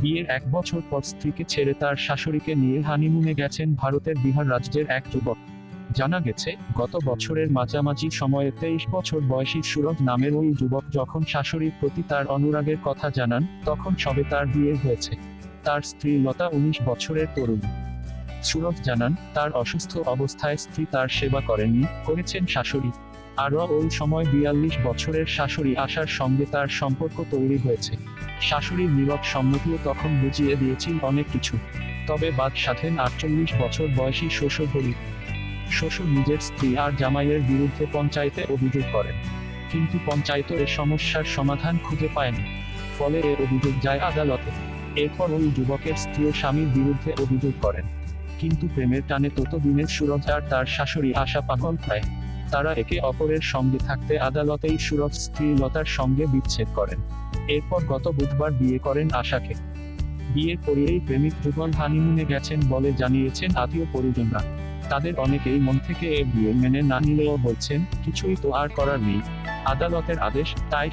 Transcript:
বিয়ের 1 বছর পর স্ত্রীকে ছেড়ে তার শাশুড়িকে নিয়ে হানিমুনে গেছেন ভারতের বিহার রাজ্যের এক যুবক। জানা গেছে, গত বছরের মাঝামাঝি সময়ে 23 বছর বয়সী সুরজ নামের ওই যুবক যখন শাশুড়ির প্রতি তার অনুরাগের কথা জানান, তখন সবে তার বিয়ে হয়েছে। তার স্ত্রী লতা 19 বছরের তরুণী। সুরজ জানান, তার অসুস্থ অবস্থায় স্ত্রী তার সেবা করেননি, করেছেন শাশুড়ি। আরও ওই সময় 42 বছরের শাশুড়ি আশার সঙ্গে তার সম্পর্ক তৈরি হয়েছে। শাশুড়ির নীরব সম্মতিও তখন বুঝিয়ে দিয়েছিল অনেক কিছু। তবে বাদ সাধেন 48 বছর বয়সী শ্বশুর হরি। শ্বশুর নিজের স্ত্রী আর জামাইয়ের বিরুদ্ধে পঞ্চায়েতে অভিযোগ করেন, কিন্তু পঞ্চায়েতও এ সমস্যার সমাধান খুঁজে পায়নি। ফলে এ অভিযোগ যায় আদালতে। এরপর ওই যুবকের স্ত্রীও স্বামীর বিরুদ্ধে অভিযোগ করেন, কিন্তু প্রেমের টানে ততদিনে সুরজ আর তার শাশুড়ি আশা পাগল প্রায়। তারা একে অপরের সঙ্গে থাকতে আদালতেই সুরজ স্ত্রী লতার সঙ্গে বিচ্ছেদ করেন। এরপর গত বুধবার বিয়ে করেন আশাকে। বিয়ের পরেই প্রেমিক যুগল হানিমুনে গেছেন বলে জানিয়েছেন আত্মীয় পরিজনরা। তাদের অনেকেই মন থেকে এ বিয়ে মেনে না নিলেও বলছেন, কিছুই তো আর করার নেই, আদালতের আদেশ, তাই